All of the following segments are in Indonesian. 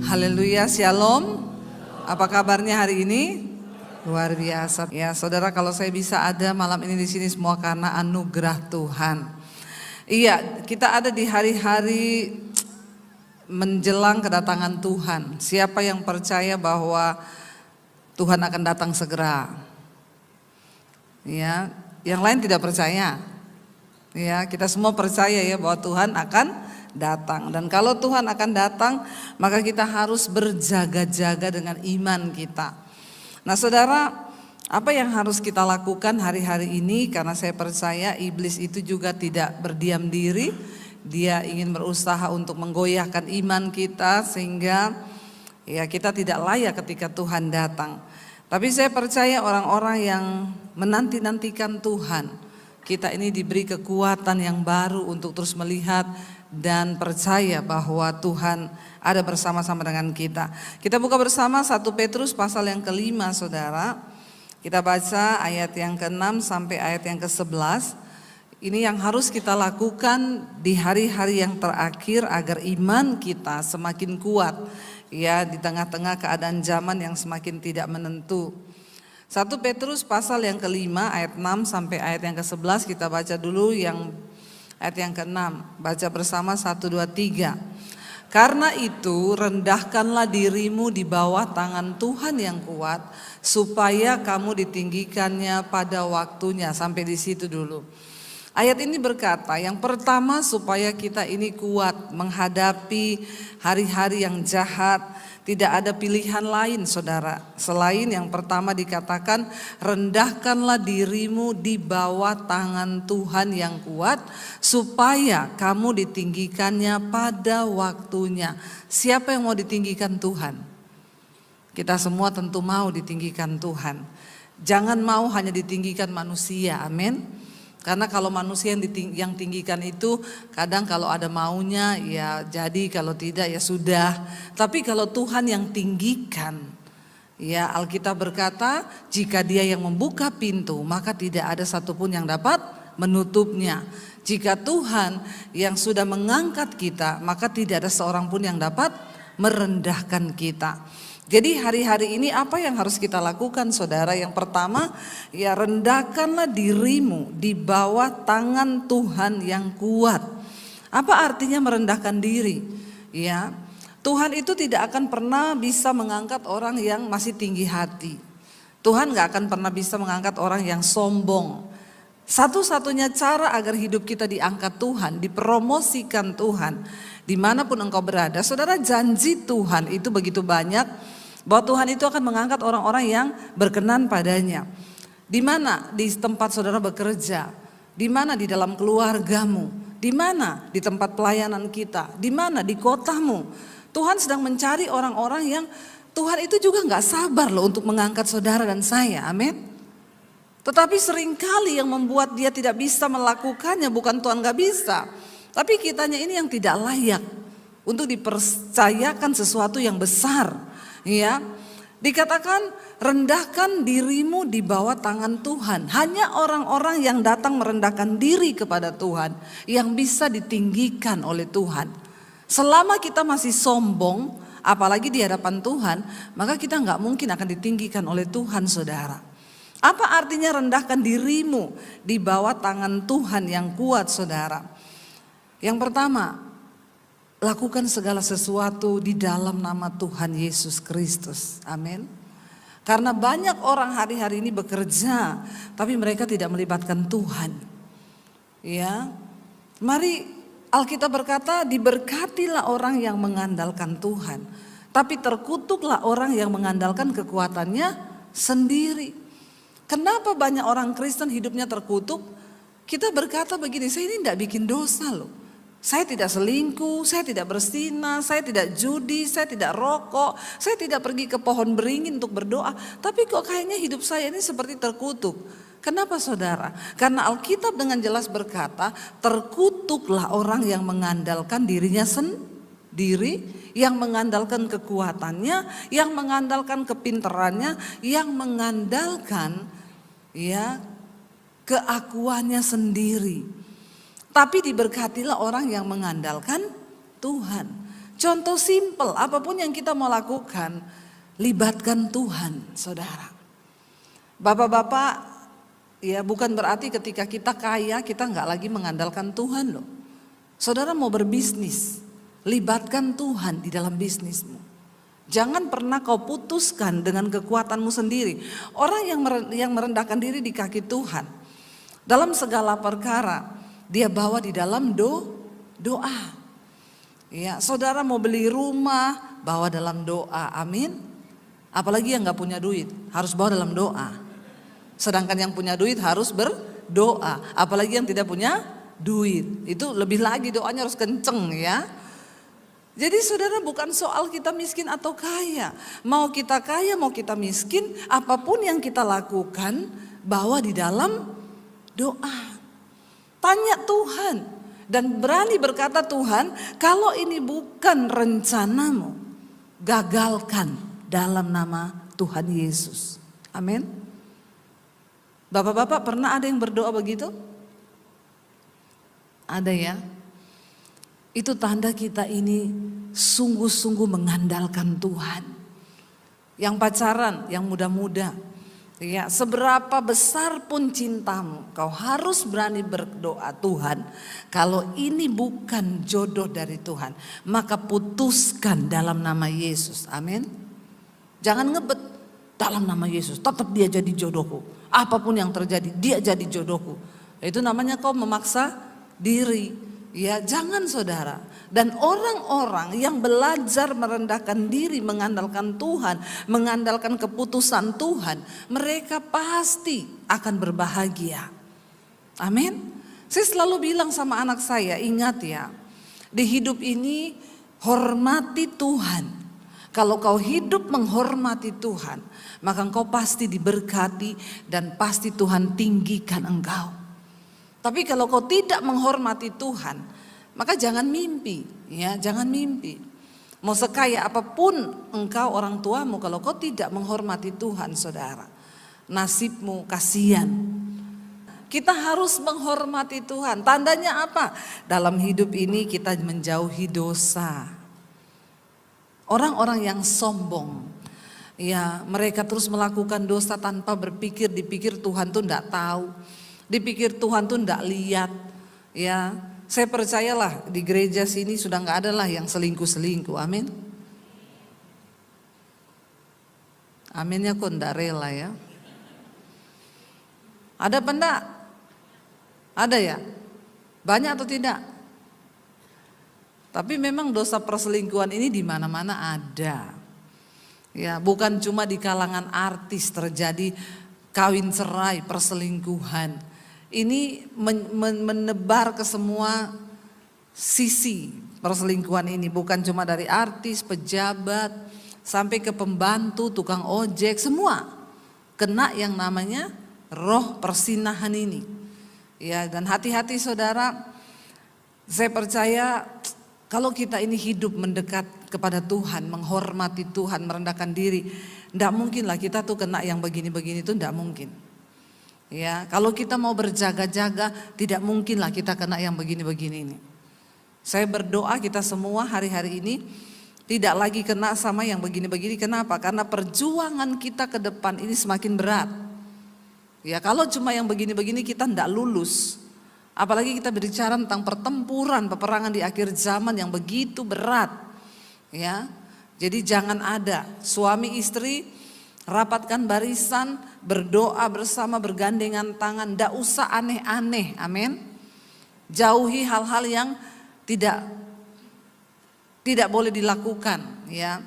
Haleluya, shalom. Apa kabarnya hari ini? Luar biasa. Ya, saudara, kalau saya bisa ada malam ini di sini semua karena anugerah Tuhan. Iya, kita ada di hari-hari menjelang kedatangan Tuhan. Siapa yang percaya bahwa Tuhan akan datang segera? Ya, yang lain tidak percaya. Ya, kita semua percaya ya bahwa Tuhan akan datang. Dan kalau Tuhan akan datang, maka kita harus berjaga-jaga dengan iman kita. Nah, saudara, apa yang harus kita lakukan hari-hari ini? Karena saya percaya iblis itu juga tidak berdiam diri. Dia ingin berusaha untuk menggoyahkan iman kita sehingga ya kita tidak layak ketika Tuhan datang. Tapi saya percaya orang-orang yang menanti-nantikan Tuhan, kita ini diberi kekuatan yang baru untuk terus melihat dan percaya bahwa Tuhan ada bersama-sama dengan kita. Kita buka bersama 1 Petrus pasal yang ke-5, saudara. Kita baca ayat yang ke-6 sampai ayat yang ke-11. Ini yang harus kita lakukan di hari-hari yang terakhir agar iman kita semakin kuat ya di tengah-tengah keadaan zaman yang semakin tidak menentu. 1 Petrus pasal yang ke-5 ayat 6 sampai ayat yang ke-11, kita baca dulu yang ayat yang ke-6. Baca bersama 1, 2, 3. Karena itu rendahkanlah dirimu di bawah tangan Tuhan yang kuat, supaya kamu ditinggikannya pada waktunya. Sampai di situ dulu. Ayat ini berkata, yang pertama supaya kita ini kuat menghadapi hari-hari yang jahat. Tidak ada pilihan lain, saudara. Selain yang pertama dikatakan, rendahkanlah dirimu di bawah tangan Tuhan yang kuat, supaya kamu ditinggikannya pada waktunya. Siapa yang mau ditinggikan Tuhan? Kita semua tentu mau ditinggikan Tuhan. Jangan mau hanya ditinggikan manusia, amin. Karena kalau manusia yang tinggikan itu kadang kalau ada maunya ya jadi, kalau tidak ya sudah. Tapi kalau Tuhan yang tinggikan, ya Alkitab berkata jika Dia yang membuka pintu maka tidak ada satupun yang dapat menutupnya. Jika Tuhan yang sudah mengangkat kita maka tidak ada seorang pun yang dapat merendahkan kita. Jadi hari-hari ini apa yang harus kita lakukan, saudara? Yang pertama, ya rendahkanlah dirimu di bawah tangan Tuhan yang kuat. Apa artinya merendahkan diri? Ya, Tuhan itu tidak akan pernah bisa mengangkat orang yang masih tinggi hati. Tuhan gak akan pernah bisa mengangkat orang yang sombong. Satu-satunya cara agar hidup kita diangkat Tuhan, dipromosikan Tuhan, dimanapun engkau berada, saudara, janji Tuhan itu begitu banyak bahwa Tuhan itu akan mengangkat orang-orang yang berkenan padanya. Di mana? Di tempat saudara bekerja, di mana di dalam keluargamu, di mana di tempat pelayanan kita, di mana di kotamu. Tuhan sedang mencari orang-orang yang Tuhan itu juga gak sabar loh untuk mengangkat saudara dan saya, amin. Tetapi seringkali yang membuat dia tidak bisa melakukannya bukan Tuhan gak bisa, tapi kitanya ini yang tidak layak untuk dipercayakan sesuatu yang besar. Ya, dikatakan rendahkan dirimu di bawah tangan Tuhan. Hanya orang-orang yang datang merendahkan diri kepada Tuhan yang bisa ditinggikan oleh Tuhan. Selama kita masih sombong, apalagi di hadapan Tuhan, maka kita nggak mungkin akan ditinggikan oleh Tuhan, saudara. Apa artinya rendahkan dirimu di bawah tangan Tuhan yang kuat, saudara? Yang pertama, lakukan segala sesuatu di dalam nama Tuhan Yesus Kristus, amin. Karena banyak orang hari-hari ini bekerja, tapi mereka tidak melibatkan Tuhan. Ya, mari Alkitab berkata, diberkatilah orang yang mengandalkan Tuhan, tapi terkutuklah orang yang mengandalkan kekuatannya sendiri. Kenapa banyak orang Kristen hidupnya terkutuk? Kita berkata begini, saya ini tidak bikin dosa loh. Saya tidak selingkuh, saya tidak berzina, saya tidak judi, saya tidak rokok, saya tidak pergi ke pohon beringin untuk berdoa. Tapi kok kayaknya hidup saya ini seperti terkutuk. Kenapa, saudara? Karena Alkitab dengan jelas berkata, terkutuklah orang yang mengandalkan dirinya sendiri, yang mengandalkan kekuatannya, yang mengandalkan kepintarannya, yang mengandalkan ya keakuannya sendiri. Tapi diberkatilah orang yang mengandalkan Tuhan. Contoh simpel, apapun yang kita mau lakukan, libatkan Tuhan, saudara. Bapak-bapak, ya bukan berarti ketika kita kaya kita nggak lagi mengandalkan Tuhan loh. Saudara mau berbisnis, libatkan Tuhan di dalam bisnismu. Jangan pernah kau putuskan dengan kekuatanmu sendiri. Orang yang merendahkan diri di kaki Tuhan, dalam segala perkara dia bawa di dalam doa. Ya, saudara mau beli rumah, bawa dalam doa, amin. Apalagi yang gak punya duit, harus bawa dalam doa. Sedangkan yang punya duit harus berdoa. Apalagi yang tidak punya duit, itu lebih lagi doanya harus kenceng ya. Jadi saudara, bukan soal kita miskin atau kaya. Mau kita kaya, mau kita miskin, apapun yang kita lakukan, bawa di dalam doa. Tanya Tuhan. Dan berani berkata, Tuhan, kalau ini bukan rencanamu, gagalkan dalam nama Tuhan Yesus. Amin. Bapak-bapak pernah ada yang berdoa begitu? Ada ya? Itu tanda kita ini sungguh-sungguh mengandalkan Tuhan. Yang pacaran, yang muda-muda, ya, seberapa besar pun cintamu, kau harus berani berdoa, Tuhan, kalau ini bukan jodoh dari Tuhan, maka putuskan dalam nama Yesus. Amin. Jangan ngebet, dalam nama Yesus, tetap dia jadi jodohku. Apapun yang terjadi, dia jadi jodohku. Itu namanya kau memaksa diri. Ya, jangan saudara. Dan orang-orang yang belajar merendahkan diri, mengandalkan Tuhan, mengandalkan keputusan Tuhan, mereka pasti akan berbahagia. Amin. Saya selalu bilang sama anak saya, ingat ya, di hidup ini hormati Tuhan. Kalau kau hidup menghormati Tuhan, maka engkau pasti diberkati dan pasti Tuhan tinggikan engkau. Tapi kalau kau tidak menghormati Tuhan, maka jangan mimpi, ya, jangan mimpi. Mau sekaya apapun engkau orang tuamu, kalau kau tidak menghormati Tuhan, saudara, nasibmu kasihan. Kita harus menghormati Tuhan. Tandanya apa? Dalam hidup ini kita menjauhi dosa. Orang-orang yang sombong, ya, mereka terus melakukan dosa tanpa berpikir, dipikir Tuhan tuh enggak tahu. Dipikir Tuhan tuh enggak lihat, ya. Saya percayalah di gereja sini sudah enggak ada lah yang selingkuh-selingkuh, amin. Aminnya kok enggak rela ya. Ada apa enggak? Ada ya? Banyak atau tidak? Tapi memang dosa perselingkuhan ini di mana-mana ada. Ya, bukan cuma di kalangan artis terjadi kawin cerai, perselingkuhan. Ini menebar ke semua sisi perselingkuhan ini, bukan cuma dari artis, pejabat, sampai ke pembantu, tukang ojek, semua kena yang namanya roh persinahan ini. Ya, dan hati-hati saudara, saya percaya kalau kita ini hidup mendekat kepada Tuhan, menghormati Tuhan, merendahkan diri, tidak mungkinlah kita tuh kena yang begini-begini itu, tidak mungkin. Ya, kalau kita mau berjaga-jaga, tidak mungkinlah kita kena yang begini-begini ini. Saya berdoa kita semua hari-hari ini tidak lagi kena sama yang begini-begini. Kenapa? Karena perjuangan kita ke depan ini semakin berat. Ya, kalau cuma yang begini-begini kita tidak lulus. Apalagi kita berbicara tentang pertempuran, peperangan di akhir zaman yang begitu berat. Ya, jadi jangan ada suami istri rapatkan barisan, berdoa bersama, bergandengan tangan, tidak usah aneh-aneh, amin. Jauhi hal-hal yang tidak boleh dilakukan, ya.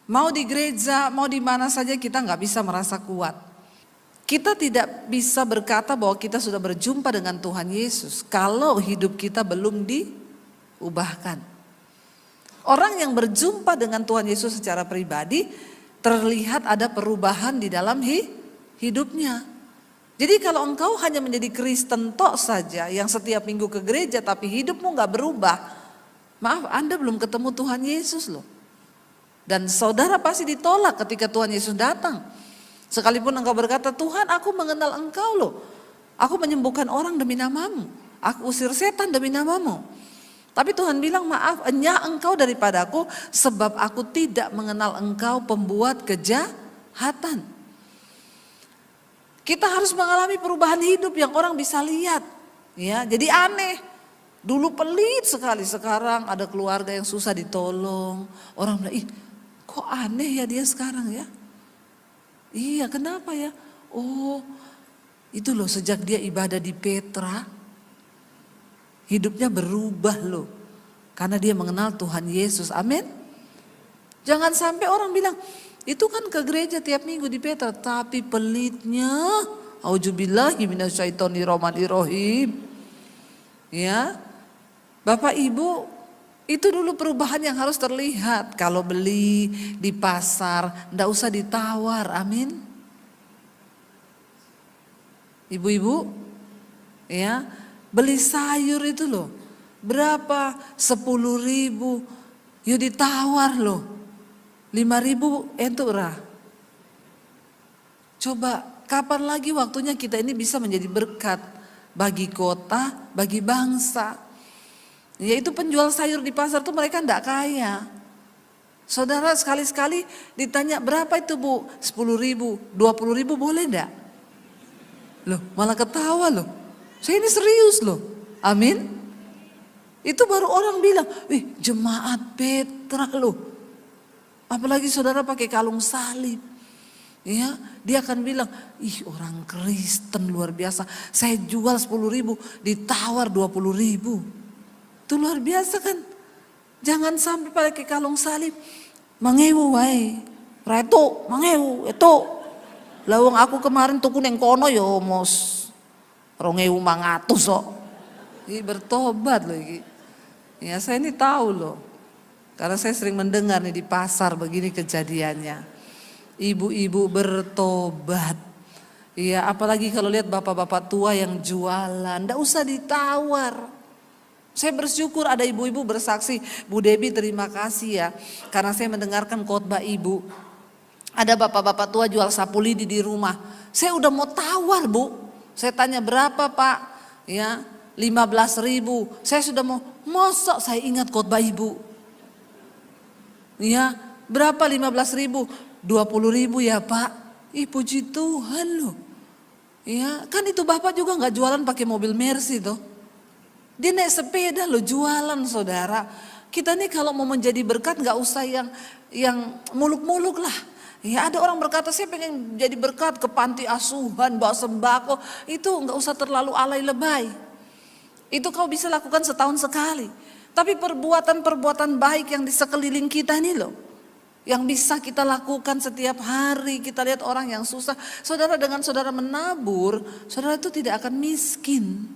Mau di gereja, mau di mana saja kita nggak bisa merasa kuat. Kita tidak bisa berkata bahwa kita sudah berjumpa dengan Tuhan Yesus kalau hidup kita belum diubahkan. Orang yang berjumpa dengan Tuhan Yesus secara pribadi terlihat ada perubahan di dalam hidupnya. Jadi kalau engkau hanya menjadi Kristen tok saja yang setiap minggu ke gereja tapi hidupmu gak berubah, maaf, Anda belum ketemu Tuhan Yesus loh. Dan saudara pasti ditolak ketika Tuhan Yesus datang. Sekalipun engkau berkata, Tuhan aku mengenal engkau loh. Aku menyembuhkan orang demi namamu. Aku usir setan demi namamu. Tapi Tuhan bilang, maaf, enyah engkau daripadaku, sebab aku tidak mengenal engkau pembuat kejahatan. Kita harus mengalami perubahan hidup yang orang bisa lihat. Ya, jadi aneh. Dulu pelit sekali, sekarang ada keluarga yang susah ditolong. Orang bilang, ih kok aneh ya dia sekarang ya. Iya, kenapa ya? Oh, itu loh, sejak dia ibadah di Petra, hidupnya berubah loh. Karena dia mengenal Tuhan Yesus, amin. Jangan sampai orang bilang, itu kan ke gereja tiap minggu di Petra, tapi pelitnya, auzubillahi minasyaitonirrahmanirrahim. Ya, Bapak Ibu, itu dulu perubahan yang harus terlihat. Kalau beli di pasar, ndak usah ditawar, amin. Ibu-ibu, ya, beli sayur itu loh, berapa? 10.000, yuk ditawar loh, 5.000 entuk rah. Coba, kapan lagi waktunya kita ini bisa menjadi berkat bagi kota, bagi bangsa. Yaitu penjual sayur di pasar tuh mereka ndak kaya. Saudara, sekali-sekali ditanya berapa itu Bu? 10.000, 20.000 boleh ndak? Loh, malah ketawa loh. Saya ini serius loh. Amin. Itu baru orang bilang, jemaat Petra loh. Apalagi saudara pakai kalung salib. Ya, dia akan bilang, ih orang Kristen luar biasa. Saya jual 10.000, ditawar 20.000. Itu luar biasa kan. Jangan sampai pakai kalung salib. Mangewu wae. Reto, mangewu, itu. Lawang aku kemarin tuku neng kono yo mos 2.500 kok. Ini bertobat loh ini. Ya saya ini tahu loh. Karena saya sering mendengar nih di pasar begini kejadiannya. Ibu-ibu bertobat. Ya apalagi kalau lihat bapak-bapak tua yang jualan, ndak usah ditawar. Saya bersyukur ada ibu-ibu bersaksi, Bu Debi terima kasih ya. Karena saya mendengarkan khotbah ibu. Ada bapak-bapak tua jual sapu lidi di rumah. Saya udah mau tawar Bu. Saya tanya berapa Pak? Ya 15.000. Saya sudah mau, mosok saya ingat khotbah ibu. Ya berapa 15.000? 20.000 ya Pak. Ih puji Tuhan loh. Ya kan itu bapak juga gak jualan pakai mobil Mercy tuh. Dia naik sepeda loh jualan saudara. Kita nih kalau mau menjadi berkat gak usah yang muluk-muluk lah. Ya ada orang berkata saya pengen jadi berkat ke panti asuhan, bawa sembako. Itu gak usah terlalu alay lebay. Itu kau bisa lakukan setahun sekali. Tapi perbuatan-perbuatan baik yang di sekeliling kita nih loh. Yang bisa kita lakukan setiap hari. Kita lihat orang yang susah. Saudara dengan saudara menabur, saudara itu tidak akan miskin.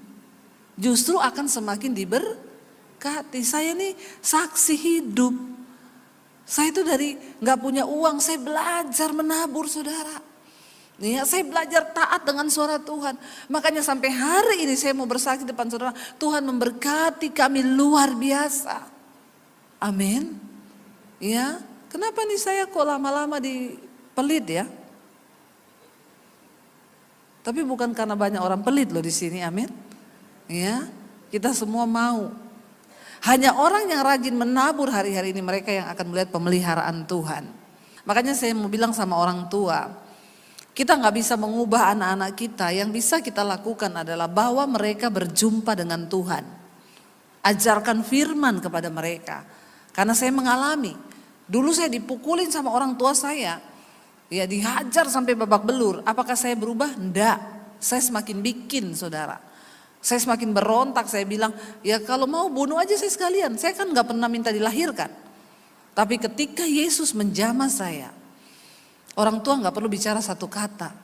Justru akan semakin diberkati. Saya nih saksi hidup. Saya itu dari gak punya uang, saya belajar menabur saudara. Ya, saya belajar taat dengan suara Tuhan. Makanya sampai hari ini saya mau bersaksi depan saudara. Tuhan memberkati kami luar biasa. Amin. Ya, kenapa nih saya kok lama-lama di pelit ya? Tapi bukan karena banyak orang pelit loh di sini, amin. Ya, kita semua mau. Hanya orang yang rajin menabur hari-hari ini mereka yang akan melihat pemeliharaan Tuhan. Makanya saya mau bilang sama orang tua, kita gak bisa mengubah anak-anak kita. Yang bisa kita lakukan adalah bawa mereka berjumpa dengan Tuhan. Ajarkan firman kepada mereka. Karena saya mengalami, dulu saya dipukulin sama orang tua saya. Ya dihajar sampai babak belur. Apakah saya berubah? Enggak. Saya semakin bikin saudara. Saya semakin berontak, saya bilang, ya kalau mau bunuh aja saya sekalian. Saya kan gak pernah minta dilahirkan. Tapi ketika Yesus menjamah saya, orang tua gak perlu bicara satu kata.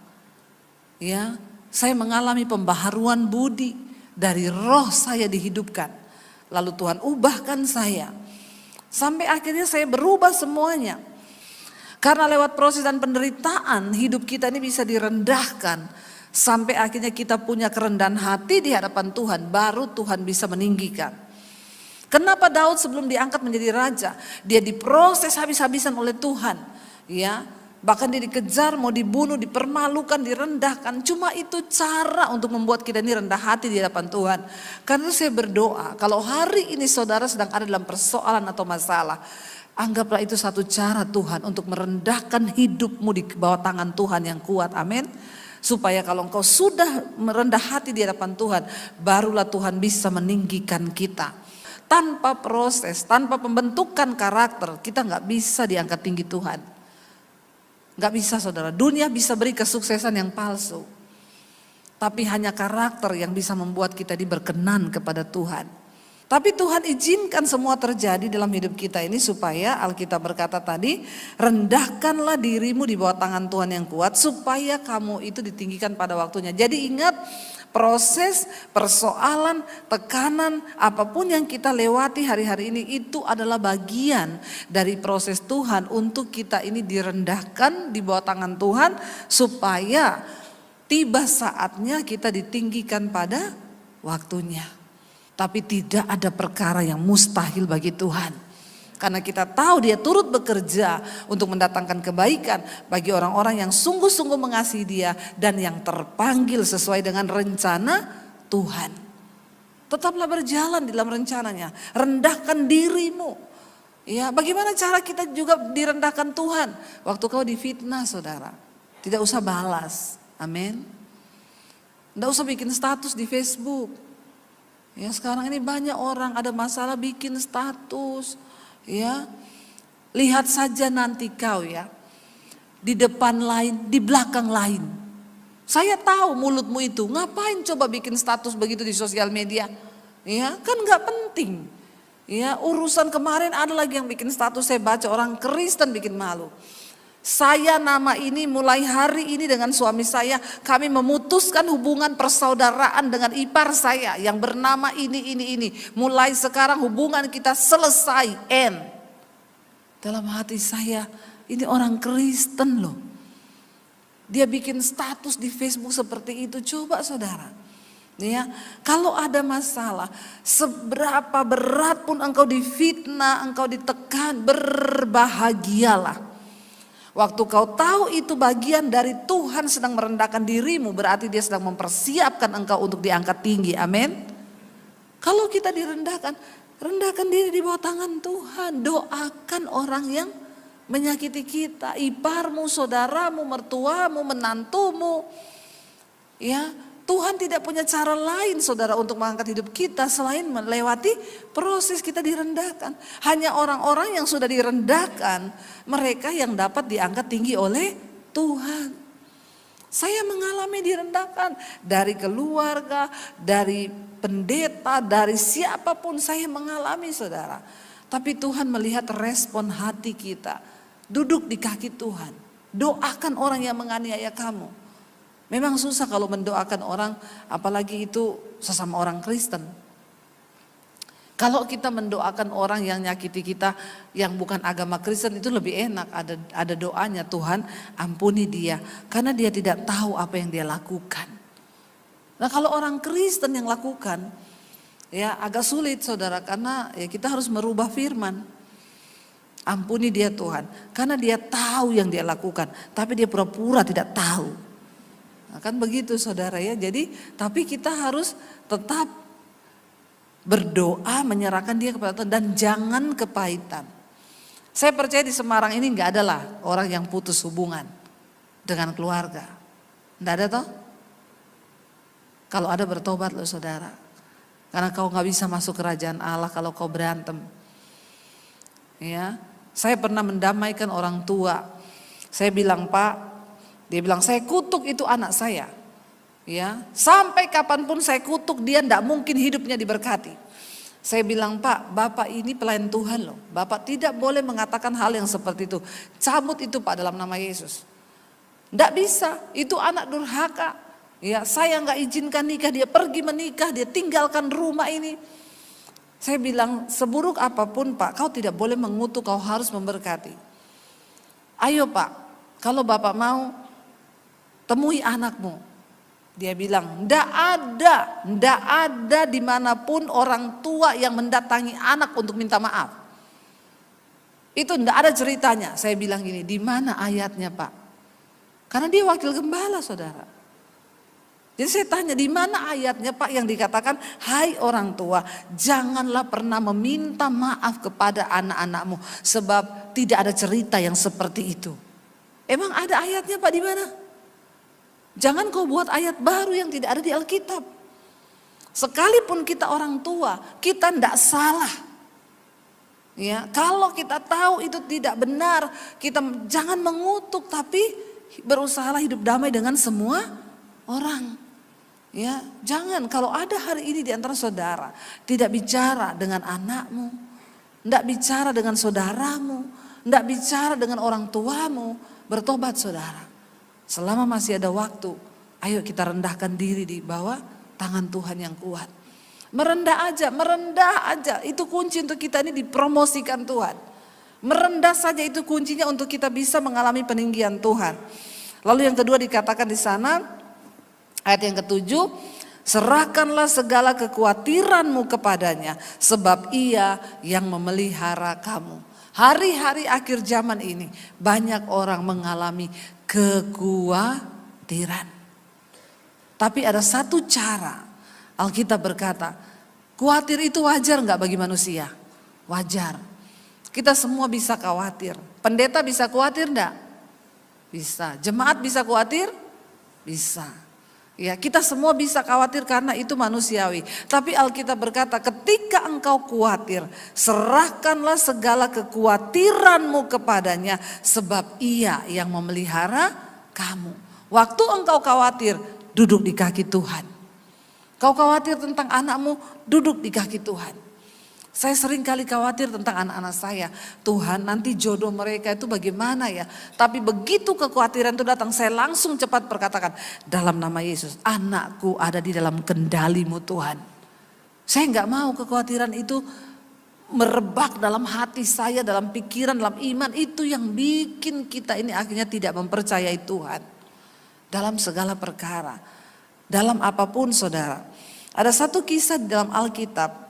Ya, saya mengalami pembaharuan budi, dari roh saya dihidupkan. Lalu Tuhan ubahkan saya. Sampai akhirnya saya berubah semuanya. Karena lewat proses dan penderitaan, hidup kita ini bisa direndahkan. Sampai akhirnya kita punya kerendahan hati di hadapan Tuhan, baru Tuhan bisa meninggikan. Kenapa Daud sebelum diangkat menjadi raja, dia diproses habis-habisan oleh Tuhan. Ya, Bahkan dia dikejar, mau dibunuh, dipermalukan, direndahkan. Cuma itu cara untuk membuat kita ini rendah hati di hadapan Tuhan. Karena saya berdoa, kalau hari ini saudara sedang ada dalam persoalan atau masalah, anggaplah itu satu cara Tuhan untuk merendahkan hidupmu di bawah tangan Tuhan yang kuat. Amin. Supaya kalau engkau sudah merendah hati di hadapan Tuhan, barulah Tuhan bisa meninggikan kita. Tanpa proses, tanpa pembentukan karakter, kita gak bisa diangkat tinggi Tuhan. Gak bisa saudara, dunia bisa beri kesuksesan yang palsu. Tapi hanya karakter yang bisa membuat kita berkenan kepada Tuhan. Tapi Tuhan izinkan semua terjadi dalam hidup kita ini supaya Alkitab berkata tadi, rendahkanlah dirimu di bawah tangan Tuhan yang kuat supaya kamu itu ditinggikan pada waktunya. Jadi ingat, proses, persoalan, tekanan, apapun yang kita lewati hari-hari ini itu adalah bagian dari proses Tuhan untuk kita ini direndahkan di bawah tangan Tuhan supaya tiba saatnya kita ditinggikan pada waktunya. Tapi tidak ada perkara yang mustahil bagi Tuhan. Karena kita tahu dia turut bekerja untuk mendatangkan kebaikan bagi orang-orang yang sungguh-sungguh mengasihi dia dan yang terpanggil sesuai dengan rencana Tuhan. Tetaplah berjalan dalam rencananya. Rendahkan dirimu. Ya, bagaimana cara kita juga direndahkan Tuhan? Waktu kau difitnah saudara, tidak usah balas. Amin. Tidak usah bikin status di Facebook. Ya, sekarang ini banyak orang ada masalah bikin status. Ya, lihat saja nanti kau ya, di depan lain, di belakang lain. Saya tahu mulutmu itu, ngapain coba bikin status begitu di sosial media? Ya, kan nggak penting. Ya, urusan kemarin ada lagi yang bikin status, saya baca orang Kristen bikin malu. Saya nama ini mulai hari ini dengan suami saya, kami memutuskan hubungan persaudaraan dengan ipar saya yang bernama ini. Mulai sekarang hubungan kita selesai, end. Dalam hati saya, ini orang Kristen loh. Dia bikin status di Facebook seperti itu, coba saudara. Ya, kalau ada masalah, seberapa berat pun engkau difitnah, engkau ditekan, berbahagialah. Waktu kau tahu itu bagian dari Tuhan sedang merendahkan dirimu, berarti dia sedang mempersiapkan engkau untuk diangkat tinggi. Amin. Kalau kita direndahkan, rendahkan diri di bawah tangan Tuhan. Doakan orang yang menyakiti kita, iparmu, saudaramu, mertuamu, menantumu. Ya, Tuhan tidak punya cara lain saudara untuk mengangkat hidup kita selain melewati proses kita direndahkan. Hanya orang-orang yang sudah direndahkan, mereka yang dapat diangkat tinggi oleh Tuhan. Saya mengalami direndahkan dari keluarga, dari pendeta, dari siapapun saya mengalami saudara. Tapi Tuhan melihat respon hati kita. Duduk di kaki Tuhan. Doakan orang yang menganiaya kamu. Memang susah kalau mendoakan orang, apalagi itu sesama orang Kristen. Kalau kita mendoakan orang yang nyakiti kita, yang bukan agama Kristen itu lebih enak. Ada doanya, Tuhan ampuni dia, karena dia tidak tahu apa yang dia lakukan. Nah kalau orang Kristen yang lakukan, ya agak sulit saudara, karena ya kita harus merubah firman. Ampuni dia Tuhan, karena dia tahu yang dia lakukan, tapi dia pura-pura tidak tahu. Nah, kan begitu saudara ya. Jadi tapi kita harus tetap berdoa, menyerahkan dia kepada Tuhan dan jangan kepahitan. Saya percaya di Semarang ini nggak ada lah orang yang putus hubungan dengan keluarga. Nggak ada toh? Kalau ada bertobat loh saudara. Karena kau nggak bisa masuk kerajaan Allah kalau kau berantem. Ya, saya pernah mendamaikan orang tua. Saya bilang Pak. Dia bilang saya kutuk itu anak saya, ya sampai kapanpun saya kutuk dia tidak mungkin hidupnya diberkati. Saya bilang Pak, Bapak ini pelayan Tuhan loh, Bapak tidak boleh mengatakan hal yang seperti itu. Cabut itu Pak dalam nama Yesus. Tidak bisa, itu anak durhaka. Ya saya nggak izinkan nikah, dia pergi menikah, dia tinggalkan rumah ini. Saya bilang seburuk apapun Pak, kau tidak boleh mengutuk, kau harus memberkati. Ayo Pak, kalau Bapak mau temui anakmu. Dia bilang, ndak ada dimanapun orang tua yang mendatangi anak untuk minta maaf. Itu enggak ada ceritanya. Saya bilang gini, di mana ayatnya Pak? Karena dia wakil gembala saudara. Jadi saya tanya, di mana ayatnya Pak yang dikatakan, hai orang tua, janganlah pernah meminta maaf kepada anak-anakmu, sebab tidak ada cerita yang seperti itu. Emang ada ayatnya Pak di mana? Jangan kau buat ayat baru yang tidak ada di Alkitab. Sekalipun kita orang tua, kita tidak salah. Ya, kalau kita tahu itu tidak benar, kita jangan mengutuk, tapi berusahalah hidup damai dengan semua orang. Ya, jangan kalau ada hari ini di antara saudara tidak bicara dengan anakmu, tidak bicara dengan saudaramu, tidak bicara dengan orang tuamu, bertobat saudara. Selama masih ada waktu, ayo kita rendahkan diri di bawah tangan Tuhan yang kuat. Merendah aja, itu kunci untuk kita ini dipromosikan Tuhan. Merendah saja itu kuncinya untuk kita bisa mengalami peninggian Tuhan. Lalu yang kedua dikatakan di sana, ayat yang ketujuh, serahkanlah segala kekhawatiranmu kepadanya, sebab ia yang memelihara kamu. Hari-hari akhir zaman ini banyak orang mengalami kekhawatiran. Tapi ada satu cara, Alkitab berkata, khawatir itu wajar nggak bagi manusia? Wajar. Kita semua bisa khawatir. Pendeta bisa khawatir enggak? Bisa. Jemaat bisa khawatir? Bisa. Ya, kita semua bisa khawatir karena itu manusiawi. Tapi Alkitab berkata, ketika engkau khawatir, serahkanlah segala kekhawatiranmu kepadanya, sebab ia yang memelihara kamu. Waktu engkau khawatir, duduk di kaki Tuhan. Kau khawatir tentang anakmu, duduk di kaki Tuhan. Saya sering kali khawatir tentang anak-anak saya. Tuhan, nanti jodoh mereka itu bagaimana ya? Tapi begitu kekhawatiran itu datang, saya langsung cepat berkatakan, dalam nama Yesus, anakku ada di dalam kendali-Mu Tuhan. Saya nggak mau kekhawatiran itu merebak dalam hati saya, dalam pikiran, dalam iman. Itu yang bikin kita ini akhirnya tidak mempercayai Tuhan. Dalam segala perkara, dalam apapun saudara. Ada satu kisah di dalam Alkitab,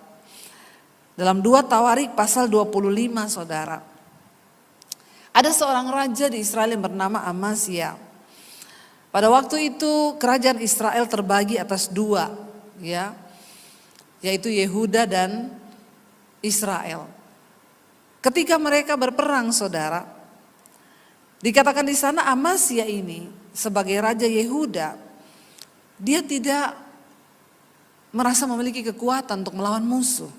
dalam 2 Tawarik pasal 25 saudara. Ada seorang raja di Israel yang bernama Amasya. Pada waktu itu kerajaan Israel terbagi atas dua, ya, yaitu Yehuda dan Israel. Ketika mereka berperang saudara, dikatakan di sana Amasya ini sebagai raja Yehuda, dia tidak merasa memiliki kekuatan untuk melawan musuh.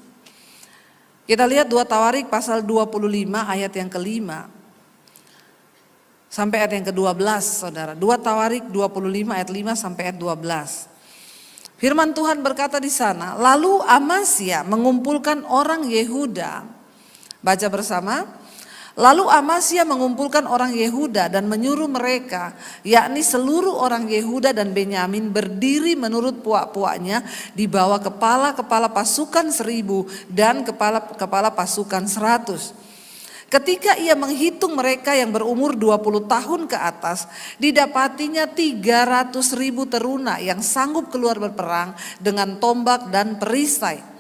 Kita lihat 2 Tawarik pasal 25 ayat yang kelima sampai ayat yang ke-12 saudara. 2 Tawarik 25 ayat 5 sampai ayat 12. Firman Tuhan berkata di sana, lalu Amasya mengumpulkan orang Yehuda. Baca bersama. Lalu Amasya mengumpulkan orang Yehuda dan menyuruh mereka, yakni seluruh orang Yehuda dan Benyamin berdiri menurut puak-puaknya di bawah kepala-kepala pasukan 1000 dan kepala pasukan 100. Ketika ia menghitung mereka yang berumur 20 tahun ke atas, didapatinya 300.000 teruna yang sanggup keluar berperang dengan tombak dan perisai.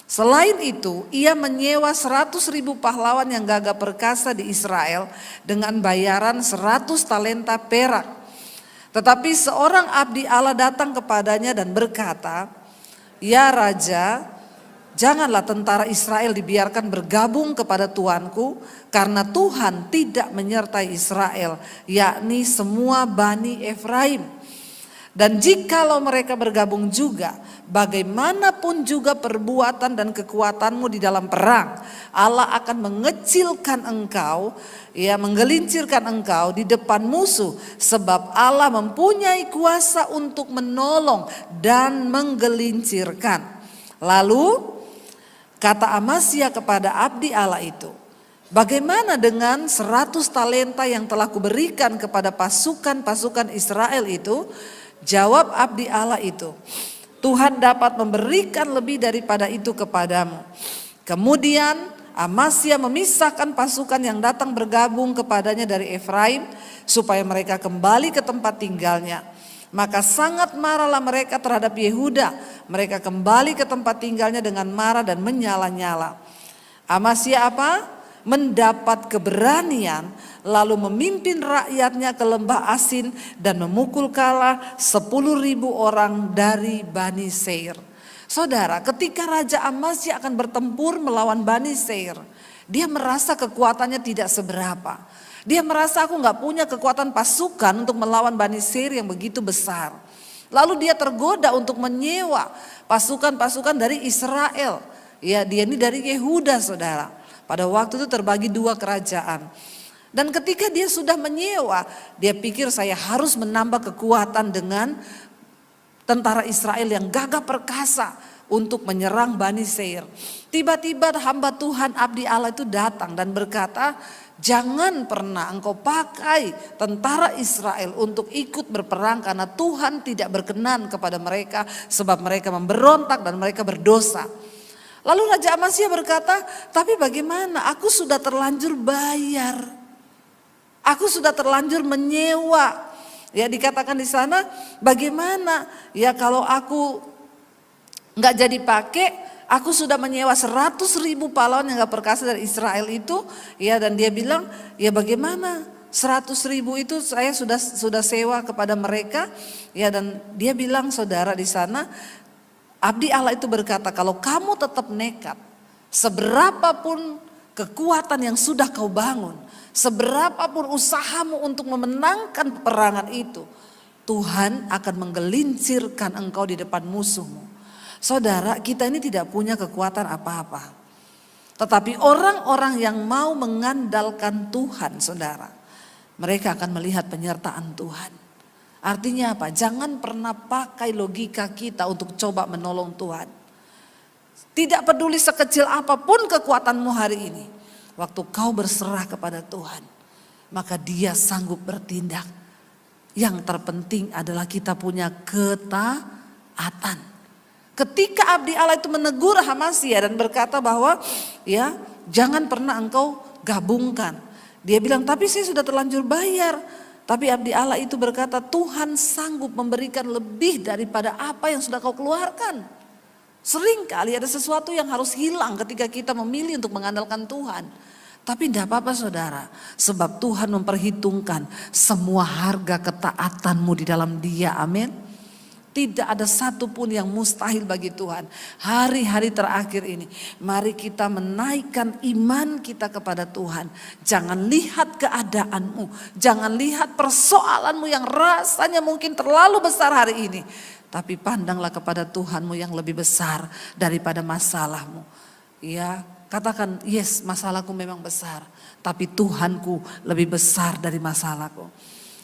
Selain itu, ia menyewa 100.000 pahlawan yang gagah perkasa di Israel dengan bayaran 100 talenta perak. Tetapi seorang abdi Allah datang kepadanya dan berkata, ya Raja, janganlah tentara Israel dibiarkan bergabung kepada tuanku, karena Tuhan tidak menyertai Israel, yakni semua Bani Efraim. Dan jikalau mereka bergabung juga, bagaimanapun juga perbuatan dan kekuatanmu di dalam perang, Allah akan mengecilkan engkau, ya, menggelincirkan engkau di depan musuh, sebab Allah mempunyai kuasa untuk menolong dan menggelincirkan. Lalu kata Amasya kepada abdi Allah itu, bagaimana dengan 100 talenta yang telah kuberikan kepada pasukan-pasukan Israel itu? Jawab abdi Allah itu, Tuhan dapat memberikan lebih daripada itu kepadamu. Kemudian Amasya memisahkan pasukan yang datang bergabung kepadanya dari Efraim, supaya mereka kembali ke tempat tinggalnya. Maka sangat marahlah mereka terhadap Yehuda. Mereka kembali ke tempat tinggalnya dengan marah dan menyala-nyala. Amasya apa? mendapat keberanian lalu memimpin rakyatnya ke lembah Asin dan memukul kalah 10.000 orang dari Bani Seir. Saudara, ketika Raja Amasya akan bertempur melawan Bani Seir, dia merasa kekuatannya tidak seberapa. Dia merasa aku gak punya kekuatan pasukan untuk melawan Bani Seir yang begitu besar. Lalu dia tergoda untuk menyewa pasukan-pasukan dari Israel. Ya, dia ini dari Yehuda, saudara. Pada waktu itu terbagi 2 kerajaan. Dan ketika dia sudah menyewa, dia pikir saya harus menambah kekuatan dengan tentara Israel yang gagah perkasa untuk menyerang Bani Seir. Tiba-tiba hamba Tuhan abdi Allah itu datang dan berkata, jangan pernah engkau pakai tentara Israel untuk ikut berperang karena Tuhan tidak berkenan kepada mereka sebab mereka memberontak dan mereka berdosa. Lalu Raja Amasya berkata, tapi bagaimana? Aku sudah terlanjur bayar. Aku sudah terlanjur menyewa. Ya, dikatakan di sana, bagaimana? Ya, kalau aku nggak jadi pakai, aku sudah menyewa 100.000 pahlawan yang gak perkasa dari Israel itu. Ya, dan dia bilang, ya bagaimana? 100.000 itu saya sudah sewa kepada mereka. Ya, dan dia bilang, saudara, di sana abdi Allah itu berkata, kalau kamu tetap nekat, seberapapun kekuatan yang sudah kau bangun, seberapapun usahamu untuk memenangkan peperangan itu, Tuhan akan menggelincirkan engkau di depan musuhmu. Saudara, kita ini tidak punya kekuatan apa-apa. Tetapi orang-orang yang mau mengandalkan Tuhan, saudara, mereka akan melihat penyertaan Tuhan. Artinya apa? Jangan pernah pakai logika kita untuk coba menolong Tuhan. Tidak peduli sekecil apapun kekuatanmu hari ini. Waktu kau berserah kepada Tuhan, maka Dia sanggup bertindak. Yang terpenting adalah kita punya ketaatan. Ketika abdi Allah itu menegur Amasya dan berkata bahwa ya jangan pernah engkau gabungkan. Dia bilang, tapi saya sudah terlanjur bayar. Tapi abdi Allah itu berkata, Tuhan sanggup memberikan lebih daripada apa yang sudah kau keluarkan. Seringkali ada sesuatu yang harus hilang ketika kita memilih untuk mengandalkan Tuhan. Tapi tidak apa-apa, saudara, sebab Tuhan memperhitungkan semua harga ketaatanmu di dalam Dia, amin. Tidak ada satupun yang mustahil bagi Tuhan. Hari-hari terakhir ini, mari kita menaikkan iman kita kepada Tuhan. Jangan lihat keadaanmu, jangan lihat persoalanmu yang rasanya mungkin terlalu besar hari ini. Tapi pandanglah kepada Tuhanmu yang lebih besar daripada masalahmu. Ya, katakan, yes, masalahku memang besar, tapi Tuhanku lebih besar dari masalahku.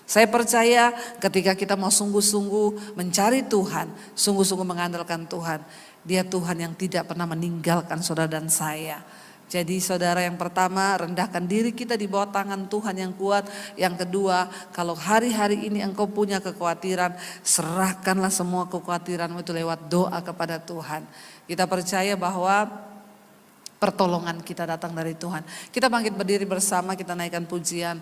Saya percaya ketika kita mau sungguh-sungguh mencari Tuhan, sungguh-sungguh mengandalkan Tuhan, Dia Tuhan yang tidak pernah meninggalkan saudara dan saya. Jadi saudara, yang pertama, rendahkan diri kita di bawah tangan Tuhan yang kuat. Yang kedua, kalau hari-hari ini engkau punya kekhawatiran, serahkanlah semua kekhawatiranmu itu lewat doa kepada Tuhan. Kita percaya bahwa pertolongan kita datang dari Tuhan. Kita bangkit berdiri bersama, kita naikkan pujian.